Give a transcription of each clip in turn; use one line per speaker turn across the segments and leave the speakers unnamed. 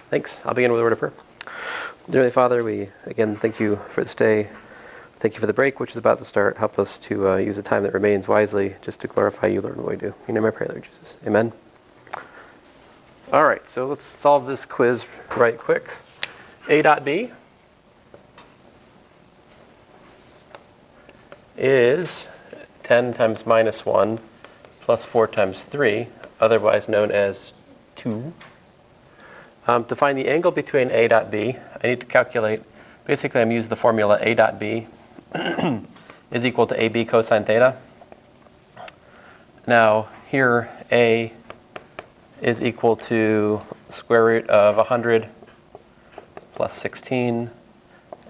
Thanks. I'll begin with a word of prayer. Dear Heavenly Father, we again thank you for this day. Thank you for the break, which is about to start. Help us to use the time that remains wisely, just to glorify you, Lord, in what we do. In your name I pray, Lord Jesus. Amen. All right, so let's solve this quiz right quick. A dot B is 10 times minus 1 plus 4 times 3, otherwise known as 2. To find the angle between A dot B, I need to calculate, basically I'm using the formula A dot B is equal to AB cosine theta. Now here A is equal to square root of 100 plus 16,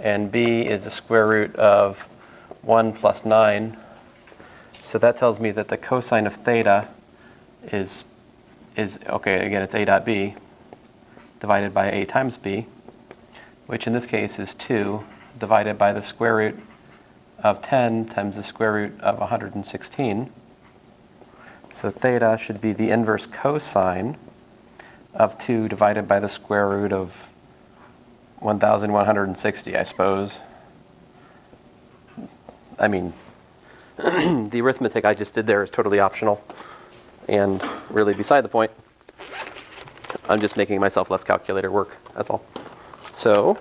and B is the square root of 1 plus 9. So that tells me that the cosine of theta is okay, again it's A dot B divided by A times B, which in this case is 2 divided by the square root of 10 times the square root of 116. So theta should be the inverse cosine of 2 divided by the square root of 1,160, I suppose. I mean, the arithmetic I just did there is totally optional and really beside the point. I'm just making myself less calculator work, that's all. So,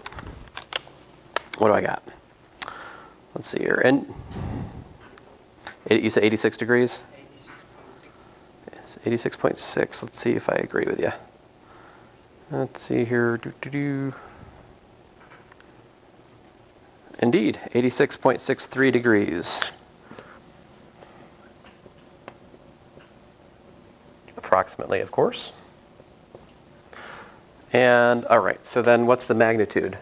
what do I got? Let's see here. And you said 86 degrees? 86.6. Yes, 86.6. Let's see if I agree with you. Let's see here. Indeed, 86.63 degrees. Approximately, of course. And, all right, so then what's the magnitude?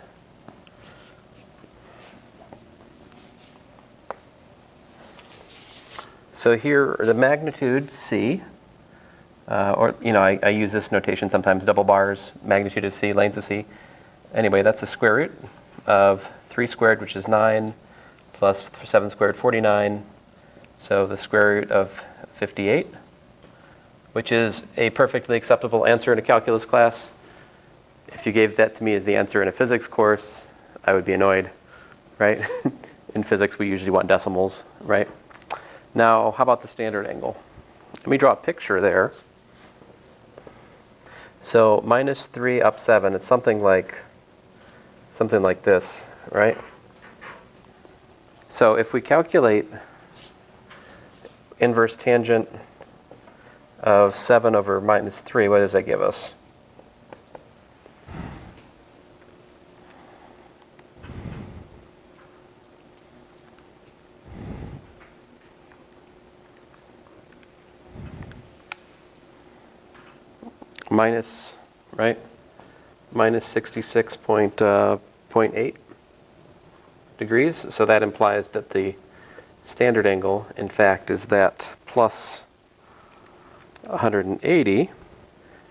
So here, the magnitude, C, or, I use this notation sometimes, double bars, magnitude of C, length of C. Anyway, that's the square root of 3 squared, which is 9, plus 7 squared, 49. So the square root of 58, which is a perfectly acceptable answer in a calculus class. If you gave that to me as the answer in a physics course, I would be annoyed, right? In physics, we usually want decimals, right? Now, how about the standard angle? Let me draw a picture there. So minus 3 up 7, it's something like this, right? So if we calculate inverse tangent of 7 over minus 3, what does that give us? Minus, right? Minus 66.8 degrees. So that implies that the standard angle, in fact, is that plus 180.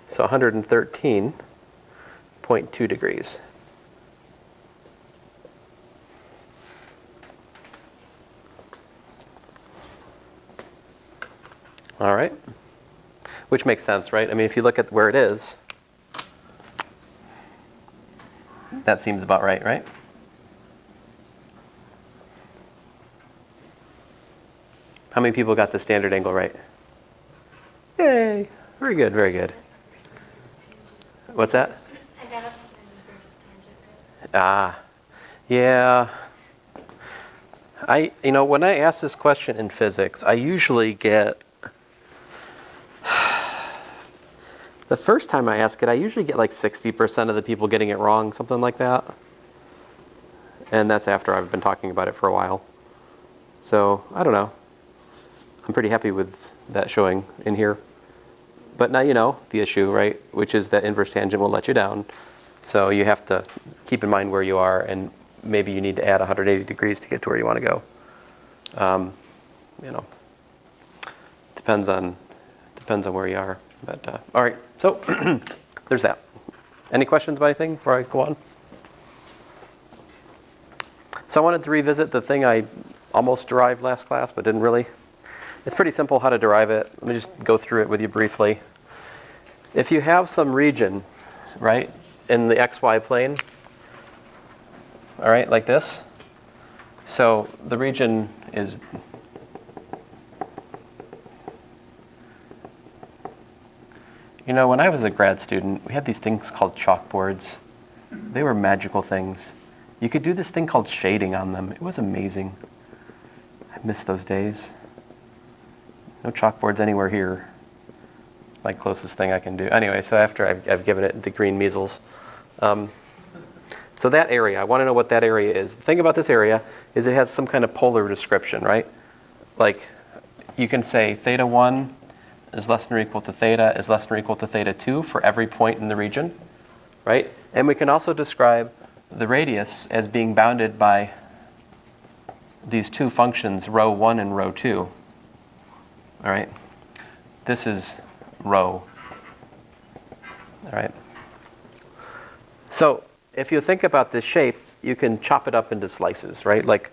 So 113.2 degrees. All right. Which makes sense, right? I mean, if you look at where it is, that seems about right, right? How many people got the standard angle right? Yay! Very good, very good. What's that?
I got up to the inverse tangent, right?
Ah, yeah. When I ask this question in physics, I usually get the first time I ask it, I usually get like 60% of the people getting it wrong, something like that. And that's after I've been talking about it for a while. So, I don't know. I'm pretty happy with that showing in here. But now you know the issue, right? Which is that inverse tangent will let you down. So you have to keep in mind where you are, and maybe you need to add 180 degrees to get to where you want to go. Depends on where you are. But all right, so there's that. Any questions about anything before I go on? So I wanted to revisit the thing I almost derived last class, but didn't really. It's pretty simple how to derive it. Let me just go through it with you briefly. If you have some region, right, in the xy plane, all right, like this. So the region is, you know, when I was a grad student, we had these things called chalkboards. They were magical things. You could do this thing called shading on them. It was amazing. I miss those days. No chalkboards anywhere here. My closest thing I can do. Anyway, so after I've given it the green measles. So that area, I want to know what that area is. The thing about this area is it has some kind of polar description, right? Like, you can say theta 1 is less than or equal to theta is less than or equal to theta 2 for every point in the region, right? And we can also describe the radius as being bounded by these two functions, rho 1 and rho 2. All right? This is rho. All right? So if you think about this shape, you can chop it up into slices, right? Like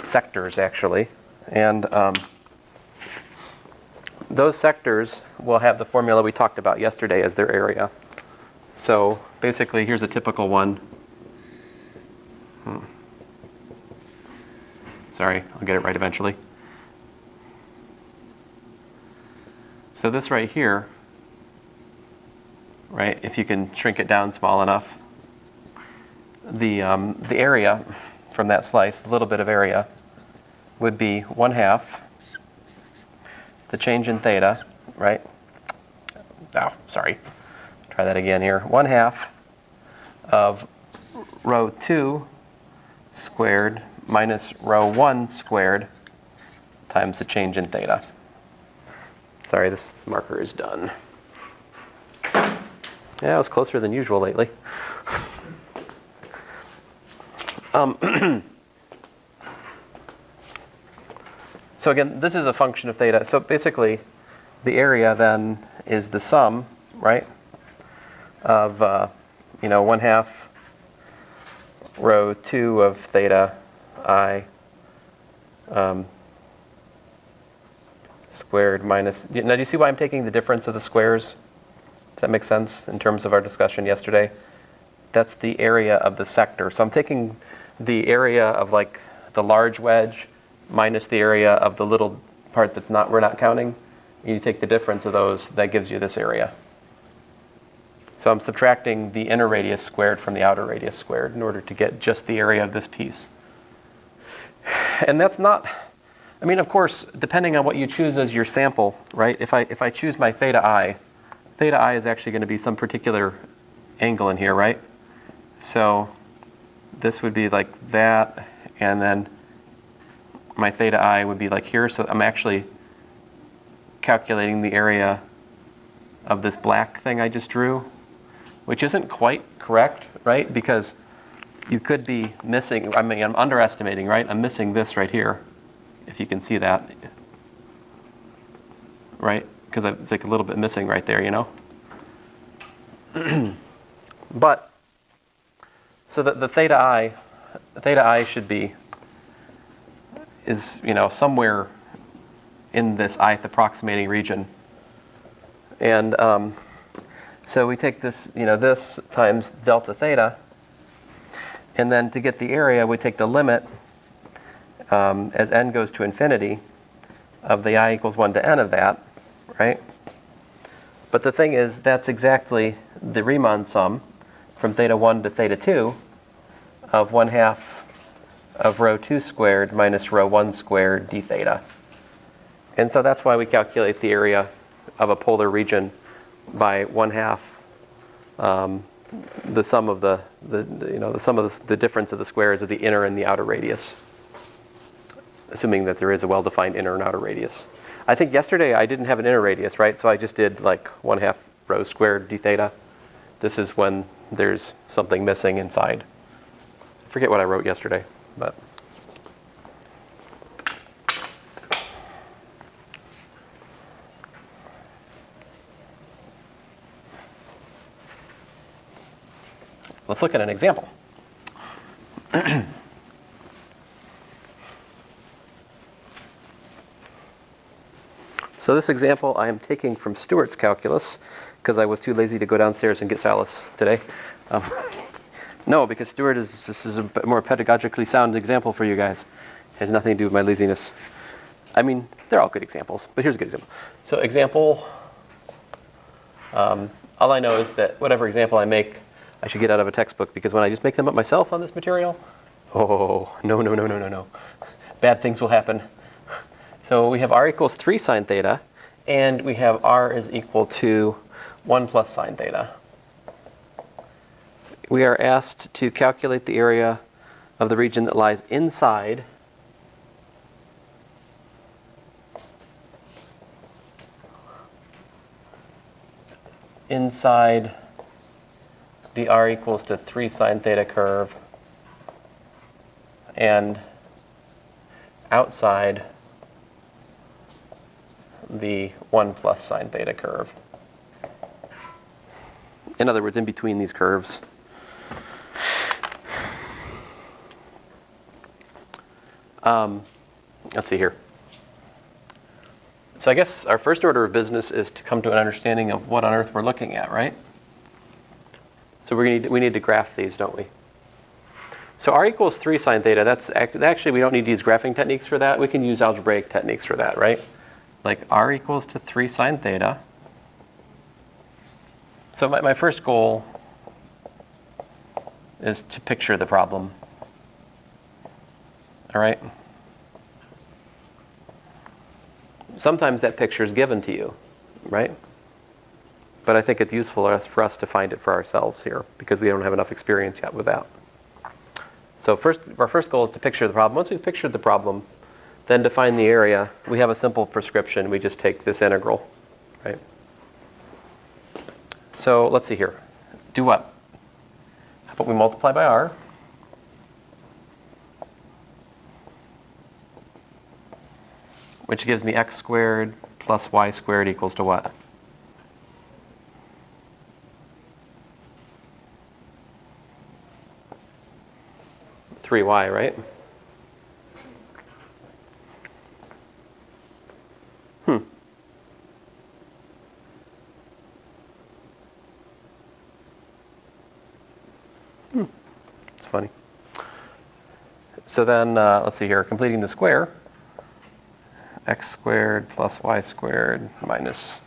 sectors, actually. And those sectors will have the formula we talked about yesterday as their area. So basically, here's a typical one. Sorry, I'll get it right eventually. So this right here, right, if you can shrink it down small enough, the area from that slice, the little bit of area, would be 1/2 the change in theta, right? Oh, sorry. Try that again here. 1/2 of rho 2 squared minus rho 1 squared times the change in theta. Sorry, this marker is done. Yeah, it was closer than usual lately. So again, this is a function of theta. So basically, the area then is the sum, right, of 1/2 rho 2 of theta I squared minus. Now, do you see why I'm taking the difference of the squares? Does that make sense in terms of our discussion yesterday? That's the area of the sector. So I'm taking the area of like the large wedge minus the area of the little part that's not, we're not counting. You take the difference of those, that gives you this area. So I'm subtracting the inner radius squared from the outer radius squared in order to get just the area of this piece. And that's not, I mean, of course, depending on what you choose as your sample, right? If I choose my theta I is actually going to be some particular angle in here, right? So this would be like that, and then my theta I would be like here. So I'm actually calculating the area of this black thing I just drew, which isn't quite correct, right? Because you could be missing, I mean, I'm underestimating, right? I'm missing this right here, if you can see that, right? Because it's like a little bit missing right there, you know? But, so the theta I should be, is, somewhere in this ith approximating region. And so we take this, this times delta theta, and then to get the area, we take the limit as n goes to infinity of the I equals 1 to n of that, right? But the thing is, that's exactly the Riemann sum from theta 1 to theta 2 of 1/2 of rho 2 squared minus rho 1 squared d theta. And so that's why we calculate the area of a polar region by 1/2 the sum of the sum of the difference of the squares of the inner and the outer radius, assuming that there is a well-defined inner and outer radius. I think yesterday I didn't have an inner radius, right? So I just did like 1/2 rho squared d theta. This is when there's something missing inside. I forget what I wrote yesterday, but. Let's look at an example. So this example I am taking from Stewart's calculus, because I was too lazy to go downstairs and get Salus today. Um, no, because this is a more pedagogically sound example for you guys. It has nothing to do with my laziness. I mean, they're all good examples, but here's a good example. So example, all I know is that whatever example I make, I should get out of a textbook, because when I just make them up myself on this material, oh, no. Bad things will happen. So we have r equals 3 sine theta, and we have r is equal to 1 plus sine theta. We are asked to calculate the area of the region that lies inside the r equals to 3 sine theta curve and outside the 1 plus sine theta curve. In other words, in between these curves. Let's see here. So I guess our first order of business is to come to an understanding of what on earth we're looking at, right? So we need to graph these, don't we? So r equals 3 sine theta. That's actually, we don't need to use graphing techniques for that. We can use algebraic techniques for that, right? Like r equals to 3 sine theta. So my first goal is to picture the problem. All right? Sometimes that picture is given to you, right? But I think it's useful for us to find it for ourselves here, because we don't have enough experience yet with that. So our first goal is to picture the problem. Once we've pictured the problem, then to find the area, we have a simple prescription. We just take this integral, right? So let's see here. Do what? How about we multiply by r? Which gives me x squared plus y squared equals to what? Three y, right? It's funny. So then, let's see here, completing the square. X squared plus y squared minus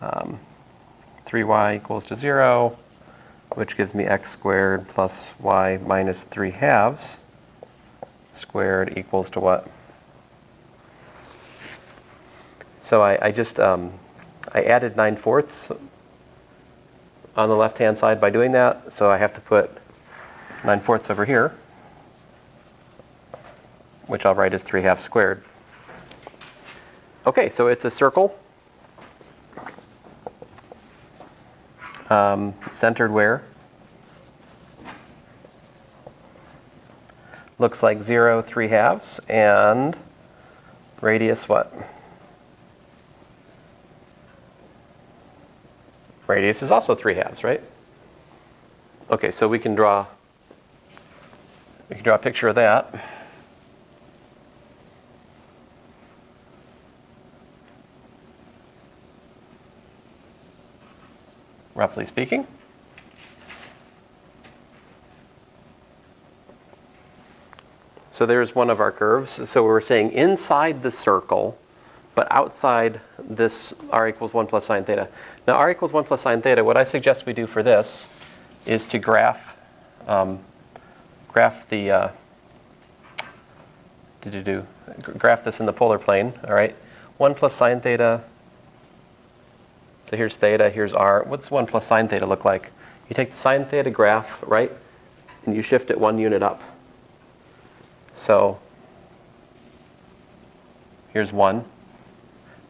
3y equals to 0, which gives me x squared plus y minus 3 halves squared equals to what? So I just I added 9/4 on the left-hand side by doing that, so I have to put 9/4 over here, which I'll write as 3 halves squared. Okay, so it's a circle. Centered where? Looks like 0, 3 halves, and radius what? Radius is also 3 halves, right? Okay, so we can draw a picture of that. Roughly speaking. So there's one of our curves. So we're saying inside the circle, but outside this r equals 1 plus sine theta. Now r equals 1 plus sine theta, what I suggest we do for this is to graph this in the polar plane, all right? 1 plus sine theta. So here's theta, here's r. What's 1 plus sine theta look like? You take the sine theta graph, right? And you shift it 1 unit up. So here's 1.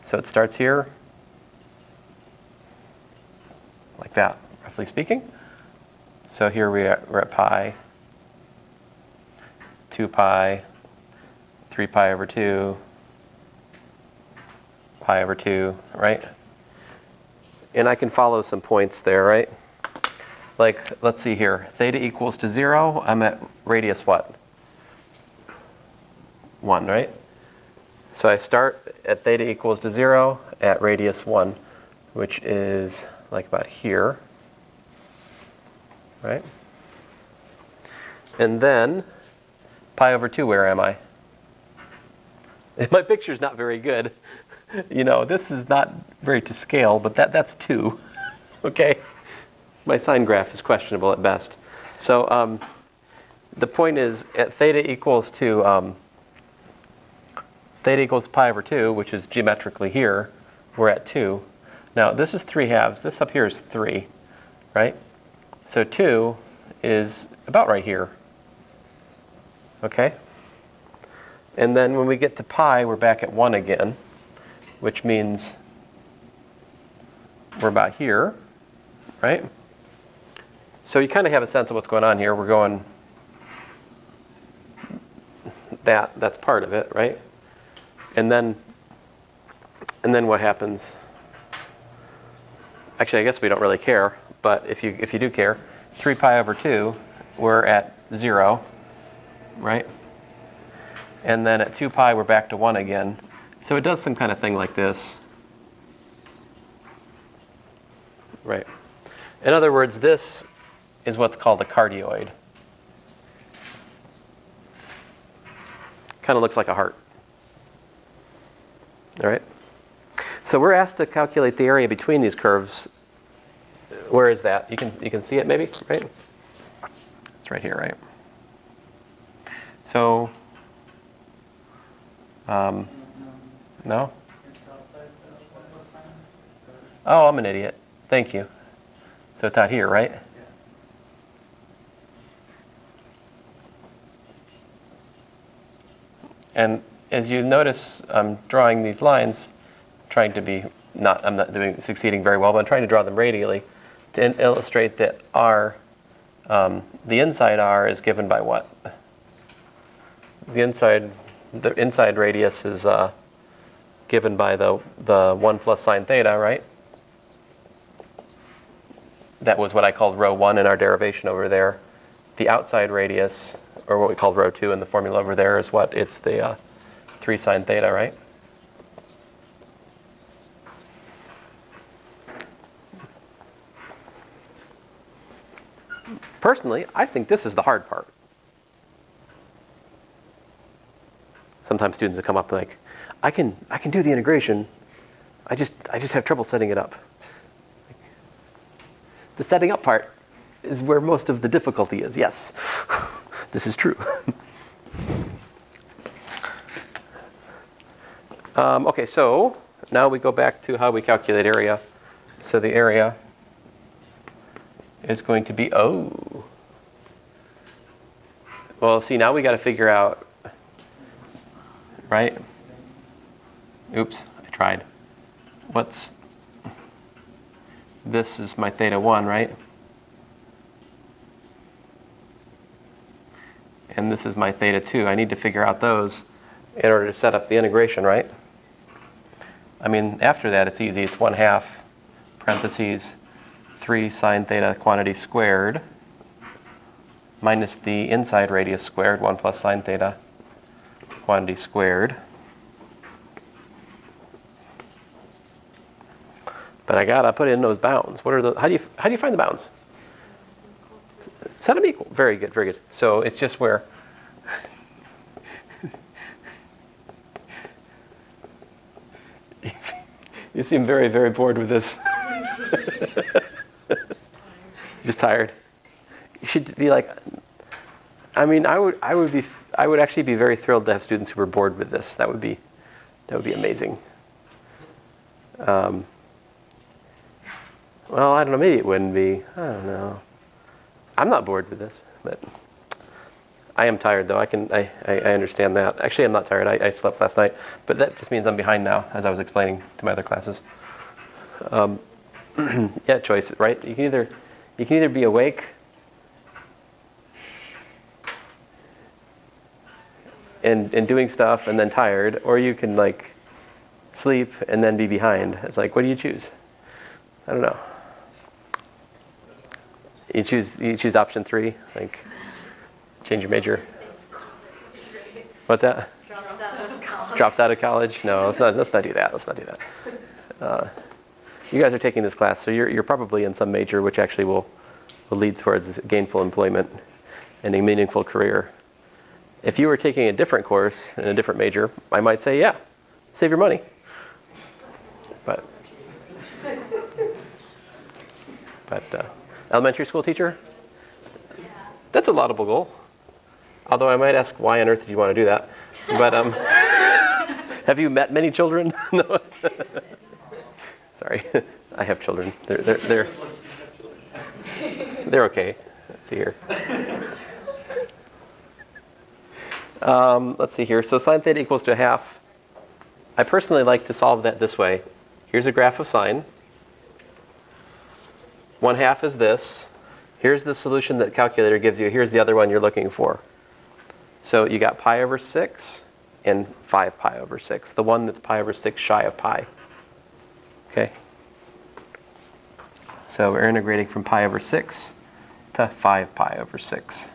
So it starts here, like that, roughly speaking. So here we're at pi, 2 pi, 3 pi over 2, pi over 2, right? And I can follow some points there, right? Like, let's see here. Theta equals to 0. I'm at radius what? 1, right? So I start at theta equals to 0 at radius 1, which is like about here. right? And then pi over 2, where am I? My picture's not very good. You know, this is not very to scale, but that's 2. Okay? My sign graph is questionable at best. So the point is, at theta equals to pi over 2, which is geometrically here, we're at 2. Now, this is 3/2. This up here is 3, right? So 2 is about right here. Okay? And then when we get to pi, we're back at 1 again, which means we're about here, right? So you kind of have a sense of what's going on here. We're going that's part of it, right? And then what happens? Actually, I guess we don't really care, but if you do care, 3 pi over 2, we're at 0, right? And then at 2 pi, we're back to 1 again. So it does some kind of thing like this. Right. In other words, this is what's called a cardioid. Kind of looks like a heart. All right? So we're asked to calculate the area between these curves. Where is that? You can see it maybe, right? It's right here, right? So, no? Oh, I'm an idiot. Thank you. So it's out here, right? And as you notice, I'm drawing these lines, trying to be I'm not succeeding very well, but I'm trying to draw them radially to illustrate that R, the inside R is given by what? The inside radius is given by the 1 plus sine theta, right? That was what I called rho 1 in our derivation over there. The outside radius, or what we called rho 2 in the formula over there, is what? It's the 3 sine theta, right? Personally, I think this is the hard part. Sometimes students will come up like, I can do the integration. I just have trouble setting it up. The setting up part is where most of the difficulty is. Yes, this is true. Okay, so now we go back to how we calculate area. So the area is going to be O. Well, see, now we got to figure out, right? Oops, I tried. This is my theta 1, right? And this is my theta 2. I need to figure out those in order to set up the integration, right? I mean, after that, it's easy. It's 1/2 parentheses 3 sine theta quantity squared minus the inside radius squared, 1 plus sine theta quantity squared. But I gotta put in those bounds. What are the? How do you find the bounds? Set them equal. Very good, very good. So it's just where. You seem very, very bored with this. Just tired. You should be like. I mean, I would actually be very thrilled to have students who were bored with this. That would be amazing. Well, I don't know. Maybe it wouldn't be. I don't know. I'm not bored with this, but I am tired, though. I understand that. Actually, I'm not tired. I slept last night, but that just means I'm behind now, as I was explaining to my other classes. Yeah, choice, right? You can either be awake and doing stuff and then tired, or you can like sleep and then be behind. It's like, what do you choose? I don't know. You choose option 3, like change your major. What's that? Drops out of college. No, let's not do that. Let's not do that. You guys are taking this class, so you're probably in some major which actually will will lead towards gainful employment and a meaningful career. If you were taking a different course in a different major, I might say, yeah, save your money. But elementary school teacher? That's a laudable goal. Although I might ask, why on earth did you want to do that? But have you met many children? No. Sorry, I have children. They're okay. Let's see here. Let's see here. So sine theta equals to a half. I personally like to solve that this way. Here's a graph of sine. 1/2 is this. Here's the solution that calculator gives you. Here's the other one you're looking for. So you got pi over 6 and 5 pi over 6. The one that's pi over 6 shy of pi. Okay. So we're integrating from pi over 6 to 5 pi over 6.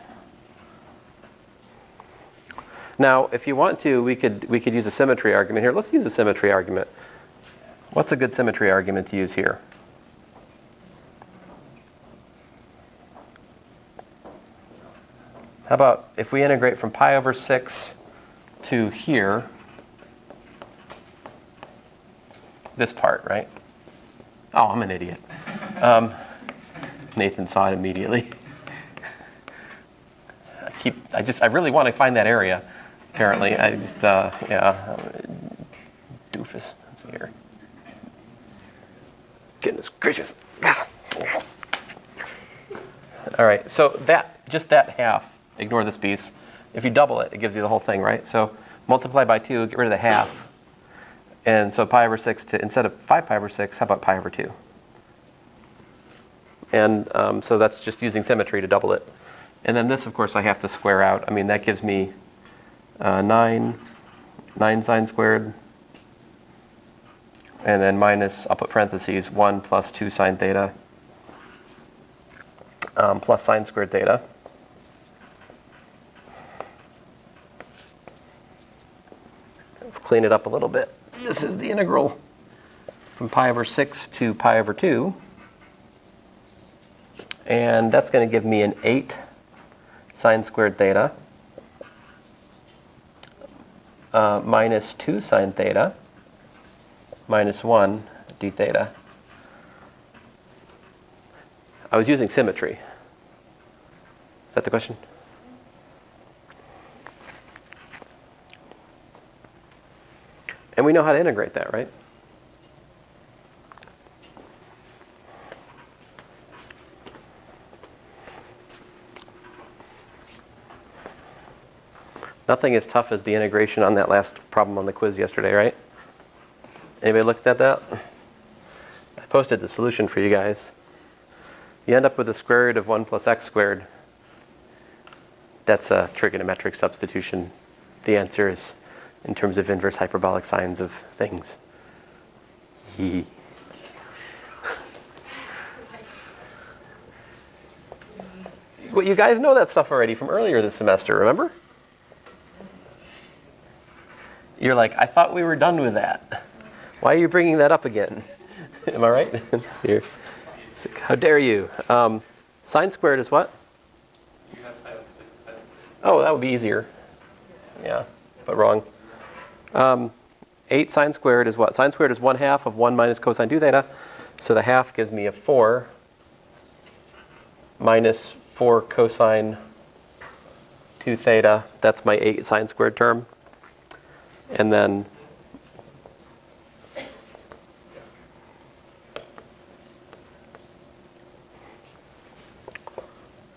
Now, if you want to, we could use a symmetry argument here. Let's use a symmetry argument. What's a good symmetry argument to use here? How about if we integrate from pi over 6 to here, this part, right? Oh, I'm an idiot. Nathan saw it immediately. I really want to find that area. Apparently, I just, yeah, doofus. Let's see here. Goodness gracious. All right, so just that half, ignore this piece. If you double it, it gives you the whole thing, right? So multiply by 2, get rid of the half. And so pi over 6 instead of 5 pi over 6, how about pi over 2? And so that's just using symmetry to double it. And then this, of course, I have to square out. I mean, that gives me 9 sine squared. And then minus, I'll put parentheses, 1 plus 2 sine theta plus sine squared theta. Let's clean it up a little bit. This is the integral from pi over 6 to pi over 2. And that's going to give me an 8 sine squared theta minus 2 sine theta minus 1 d theta. I was using symmetry. Is that the question? And we know how to integrate that, right? Nothing as tough as the integration on that last problem on the quiz yesterday, right? Anybody looked at that? I posted the solution for you guys. You end up with the square root of 1 plus x squared. That's a trigonometric substitution. The answer is in terms of inverse hyperbolic signs of things. Well, you guys know that stuff already from earlier this semester, remember? You're like, I thought we were done with that. Why are you bringing that up again? Am I right? Here. How dare you? Sine squared is what? Oh, that would be easier. Yeah, but wrong. 8 sine squared is what? Sine squared is 1/2 of 1 minus cosine 2 theta. So the half gives me a 4 minus 4 cosine 2 theta. That's my 8 sine squared term. And then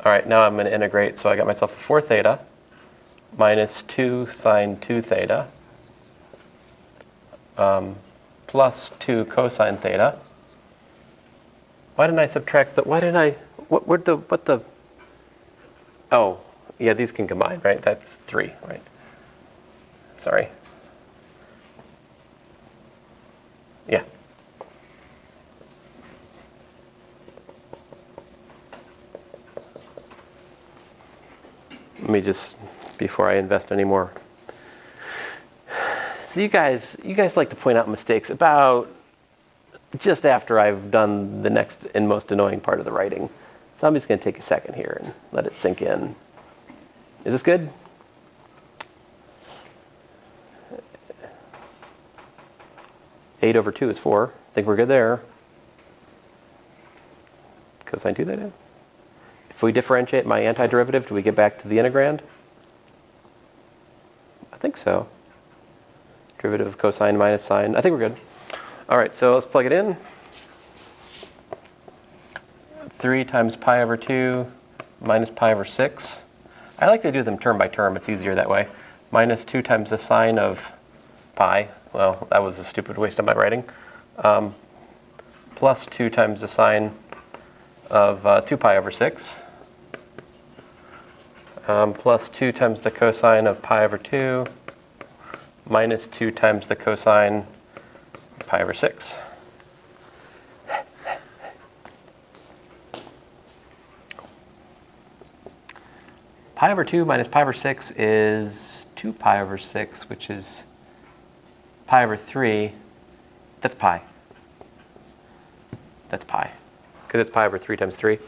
all right, now I'm going to integrate. So I got myself a 4 theta minus 2 sine 2 theta plus 2 cosine theta. Why didn't I subtract the, why didn't I, what the, oh, yeah, these can combine, right? That's 3, right? Sorry. Yeah. Let me just, before I invest any more. So you guys like to point out mistakes about just after I've done the next and most annoying part of the writing. So I'm just going to take a second here and let it sink in. Is this good? Eight over 2 is 4. I think we're good there. Cosine 2 that is. If we differentiate my antiderivative, do we get back to the integrand? I think so. Derivative of cosine minus sine. I think we're good. All right, so let's plug it in. 3 times pi over 2 minus pi over 6. I like to do them term by term. It's easier that way. Minus 2 times the sine of pi. Well, that was a stupid waste of my writing. Plus 2 times the sine of 2 pi over 6. Plus 2 times the cosine of pi over 2. Minus 2 times the cosine of pi over 6. Pi over 2 minus pi over 6 is 2 pi over 6, which is pi over 3. That's pi. That's pi. Because it's pi over 3 times 3.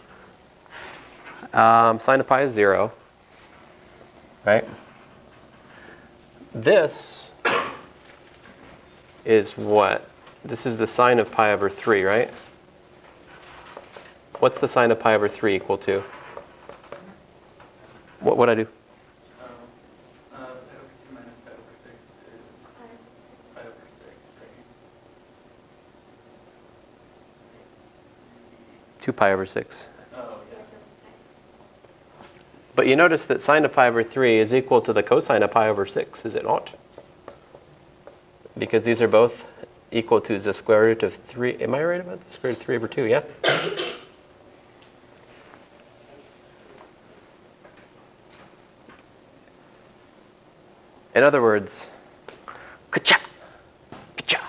Sine of pi is 0. Right? This is what? This is the sine of pi over 3, right? What's the sine of pi over 3 equal to? What would I do?
Pi over 2 minus pi over 6 is pi over 6, right?
2 pi over 6.
Oh,
Yeah,
yes.
so it's pi.
But you notice that sine of pi over 3 is equal to the cosine of pi over 6, is it not? Because these are both equal to the square root of 3. Am I right about the square root of 3 over 2? Yeah? In other words, ka-cha, ka-cha,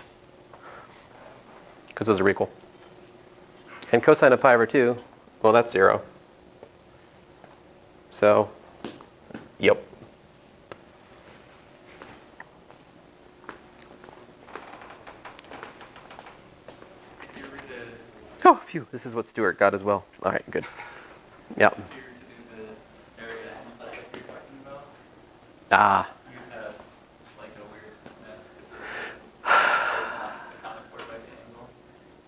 because those are equal. And cosine of pi over 2, well, that's 0. So, yep.
If you were to,
Oh, phew, this is what Stuart got as well. All right, good. Yep.
if you were to do the area inside like you're talking about,
Ah,
you'd have like a weird mess because it's accounted for by the angle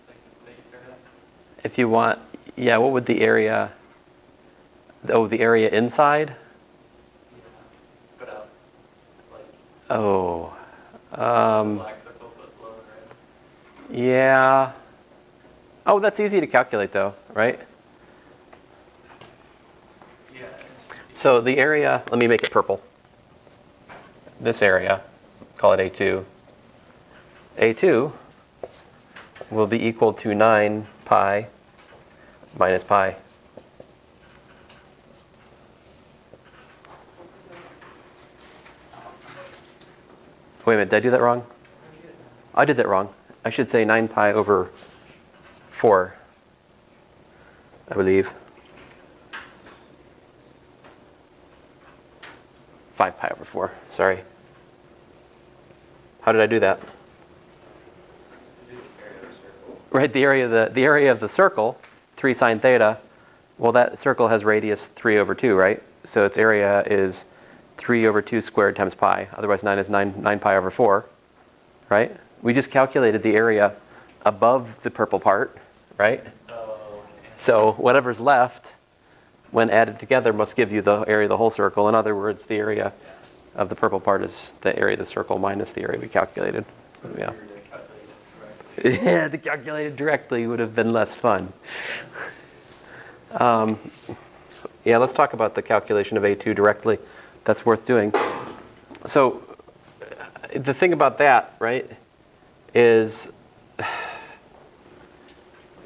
that you started at.
if you want, yeah, what would the area, oh, the area inside?
Yeah. But else, like
Oh,
black circle but below the red.
yeah. Oh, that's easy to calculate though, right?
Yeah.
So the area, let me make it purple. This area, call it A2. A2 will be equal to 9 pi minus pi. Wait a minute, did I do that wrong? I did that wrong. I should say 9 pi over 4, I believe. 5 pi over 4, sorry. How did I do that? Right, the area of the circle, 3 sine theta, well, that circle has radius 3 over 2, right? So its area is 3 over 2 squared times pi. Otherwise, 9 is 9 pi over 4, right? We just calculated the area above the purple part, right?
Oh, okay.
So whatever's left, when added together, must give you the area of the whole circle. In other words, the area of the purple part is the area of the circle minus the area we calculated. So, yeah.
If you were to calculate it correctly.
Yeah, to calculate it directly would have been less fun. Yeah, let's talk about the calculation of A2 directly. That's worth doing. So the thing about that, right, is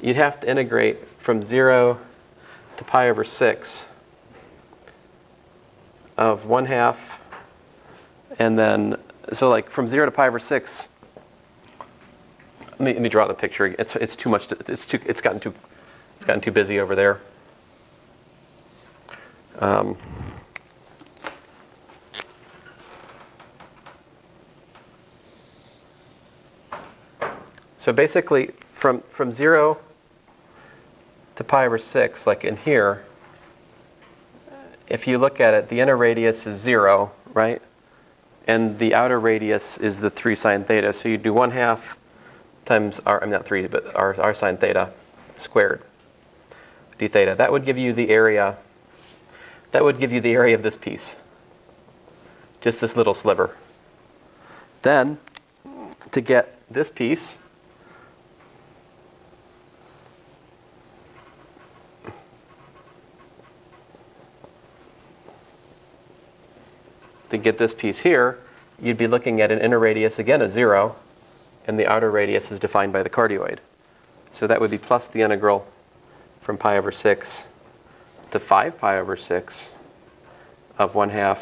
you'd have to integrate from 0 to pi over 6 of 1/2, and then, so like from 0 to pi over 6, let me draw the picture. It's too much. It's gotten too busy over there. So basically, from 0 to pi over 6, like in here, if you look at it, the inner radius is 0, right? And the outer radius is the 3 sine theta. So you do 1/2 times r, I'm not 3, but r sine theta squared d theta. That would give you the area. That would give you the area of this piece. Just this little sliver. Then, to get this piece, here, you'd be looking at an inner radius, again, of 0, and the outer radius is defined by the cardioid. So that would be plus the integral from pi over 6 to 5 pi over 6 of 1/2,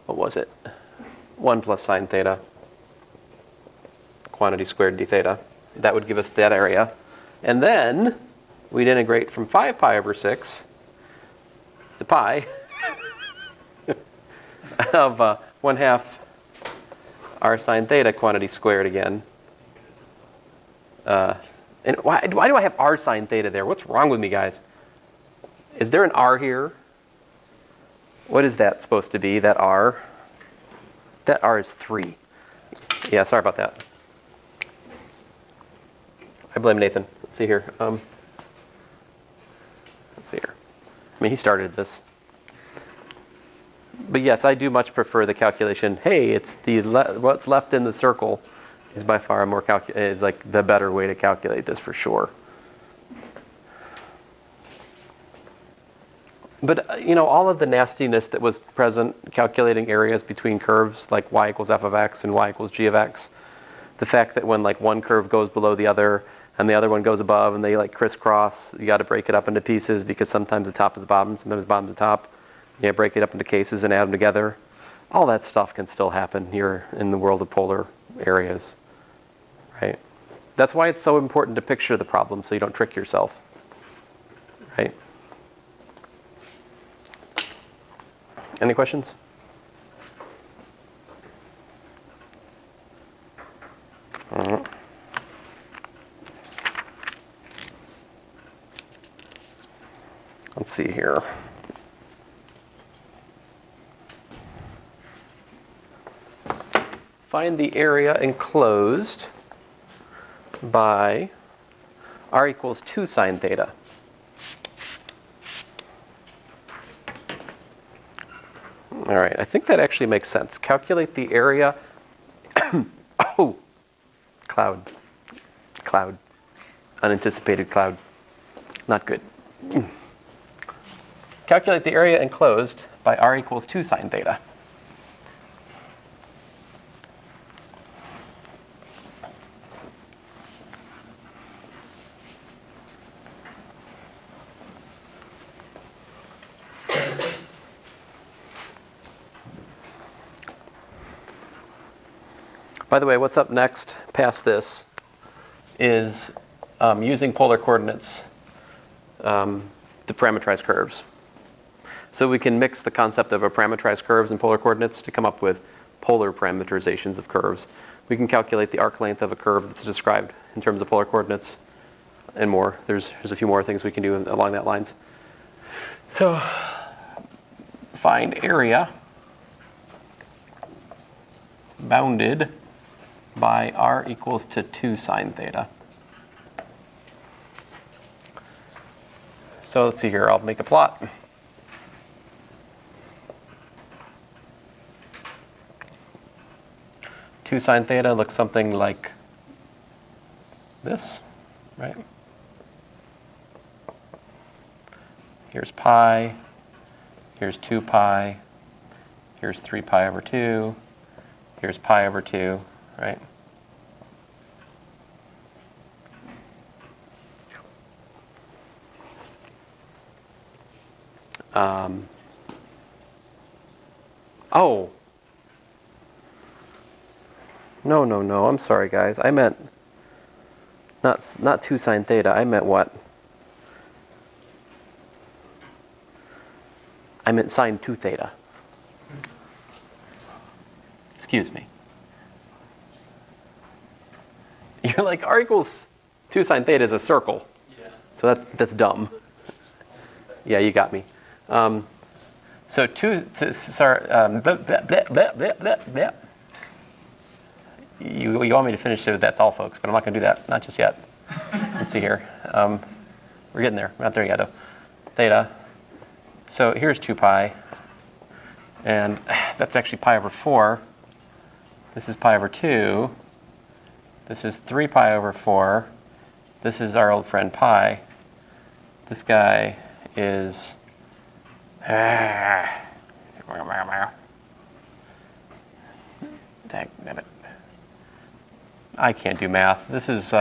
what was it? 1 plus sine theta, quantity squared d theta. That would give us that area. And then we'd integrate from 5 pi over 6 to pi of 1/2 r sine theta quantity squared again. And why do I have r sine theta there? What's wrong with me, guys? Is there an r here? What is that supposed to be, that r? That r is 3. Yeah, sorry about that. I blame Nathan. Let's see here. Let's see here. I mean, he started this. But yes, I do much prefer the calculation. Hey, it's the what's left in the circle is by far more is like the better way to calculate this for sure. But you know, all of the nastiness that was present calculating areas between curves like y equals f of x and y equals g of x, the fact that when like one curve goes below the other and the other one goes above and they like crisscross, you got to break it up into pieces because sometimes the top is the bottom, sometimes the bottom is the top. You break it up into cases and add them together. All that stuff can still happen here in the world of polar areas, right? That's why it's so important to picture the problem so you don't trick yourself, right? Any questions? Let's see here. Find the area enclosed by r equals 2 sine theta. All right, I think that actually makes sense. Calculate the area. Oh, cloud. Unanticipated cloud. Not good. Calculate the area enclosed by r equals 2 sine theta. By the way, what's up next past this is using polar coordinates to parameterize curves. So we can mix the concept of a parameterized curves and polar coordinates to come up with polar parameterizations of curves. We can calculate the arc length of a curve that's described in terms of polar coordinates and more. There's a few more things we can do along that lines. So find area bounded by r equals to 2 sine theta. So let's see here, I'll make a plot. Two sine theta looks something like this, right? Here's pi, here's 2 pi, here's 3 pi over 2, here's pi over 2, right? Oh. No, I'm sorry, guys. I meant not 2 sine theta. I meant what? I meant sine 2 theta. Excuse me. You're like, r equals 2 sine theta is a circle.
Yeah.
So that's dumb. Yeah, you got me. So sorry, blah, blah, blah, blah, blah, blah, blah. You want me to finish it? That's all, folks, but I'm not going to do that. Not just yet. Let's see here. We're getting there. We're not there yet, though. Theta. So here's 2 pi. And that's actually pi over 4. This is pi over 2. This is 3 pi over 4. This is our old friend pi. This guy is... Dagnabbit. I can't do math. This is...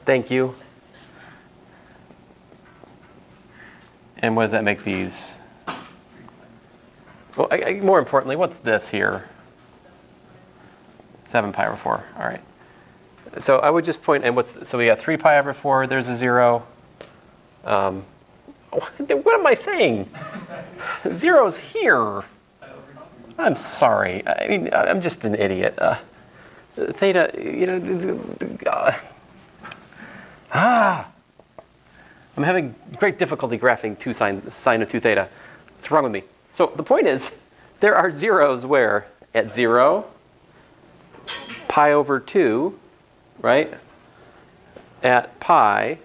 Thank you. And what does that make these? Well, more importantly, what's this here? 7 pi over 4. All right. So I would just point, and so we got 3 pi over 4. There's a 0. What am I saying? Zero's here. I'm sorry. I mean, I'm just an idiot. Theta, I'm having great difficulty graphing sine of 2 theta. What's wrong with me? So the point is, there are zeros where at 0, pi over 2, right? At pi,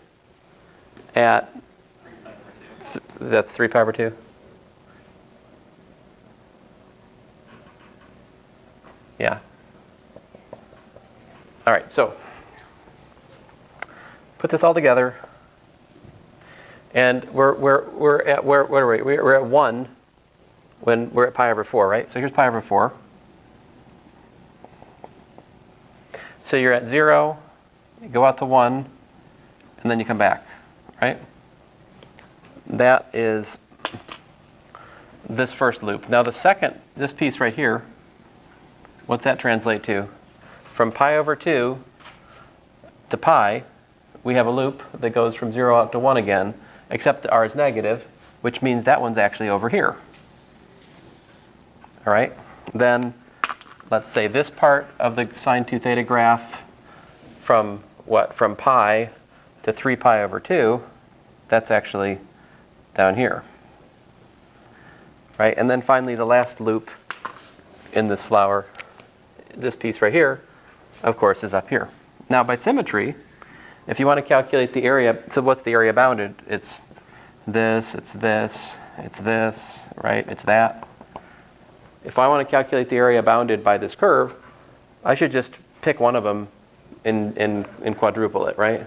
at, that's 3 pi over 2. Yeah. All right, so put this all together. And we're at where are we? We're at 1 when we're at pi over 4, right? So here's pi over 4. So you're at 0, you go out to 1, and then you come back, right? That is this first loop. Now the second, this piece right here, what's that translate to? From pi over 2 to pi, we have a loop that goes from 0 out to 1 again, except the r is negative, which means that one's actually over here. All right? Then let's say this part of the sine 2 theta graph from what? From pi to 3 pi over 2, that's actually down here. Right? And then finally the last loop in this flower, this piece right here, of course, is up here. Now by symmetry, if you want to calculate the area, so what's the area bounded? It's this, it's this, it's this, right? It's that. If I want to calculate the area bounded by this curve, I should just pick one of them and quadruple it, right?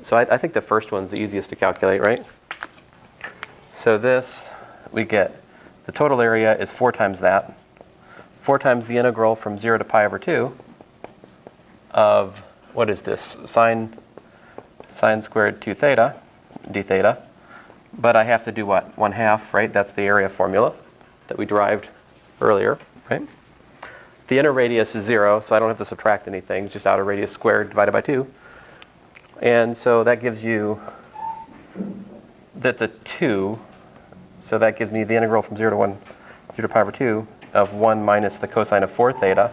So I think the first one's the easiest to calculate, right? So this, we get, the total area is 4 times that. 4 times the integral from 0 to pi over 2 of, what is this? Sine squared 2 theta, d theta. But I have to do what? 1/2, right? That's the area formula that we derived earlier, right? The inner radius is 0, so I don't have to subtract anything. It's just outer radius squared divided by 2. And so that gives you, that's a 2. So that gives me the integral from 0 to 1, 0 to pi over 2 of 1 minus the cosine of 4 theta.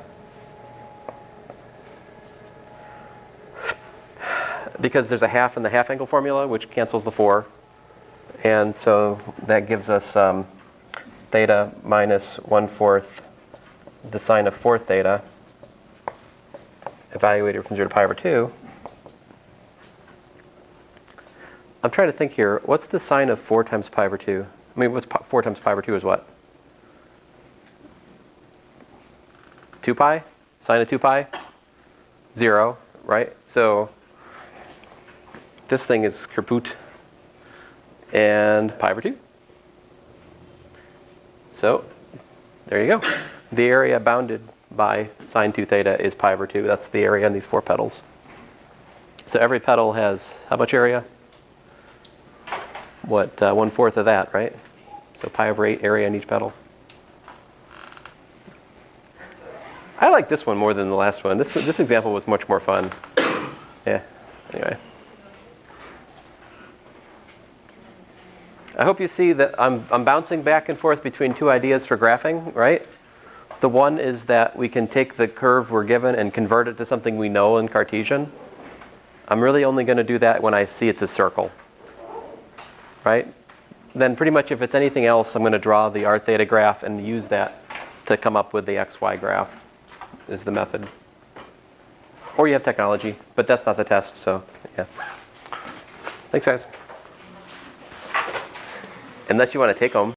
Because there's a half in the half angle formula, which cancels the 4. And so that gives us theta minus 1/4 the sine of 4 theta, evaluated from 0 to pi over 2. I'm trying to think here. What's the sine of 4 times pi over 2? I mean, what's 4 times pi over 2 is what? 2 pi? Sine of 2 pi? 0, right? So this thing is kaput. And pi over 2. So there you go. The area bounded by sine 2 theta is pi over 2. That's the area in these 4 petals. So every petal has how much area? What, 1/4 of that, right? So pi over 8 area in each petal. I like this one more than the last one. This example was much more fun. Yeah, anyway. I hope you see that I'm bouncing back and forth between 2 ideas for graphing, right? The one is that we can take the curve we're given and convert it to something we know in Cartesian. I'm really only going to do that when I see it's a circle, right? Then pretty much if it's anything else, I'm going to draw the r theta graph and use that to come up with the xy graph is the method. Or you have technology, but that's not the test, so yeah. Thanks, guys. Unless you want to take home.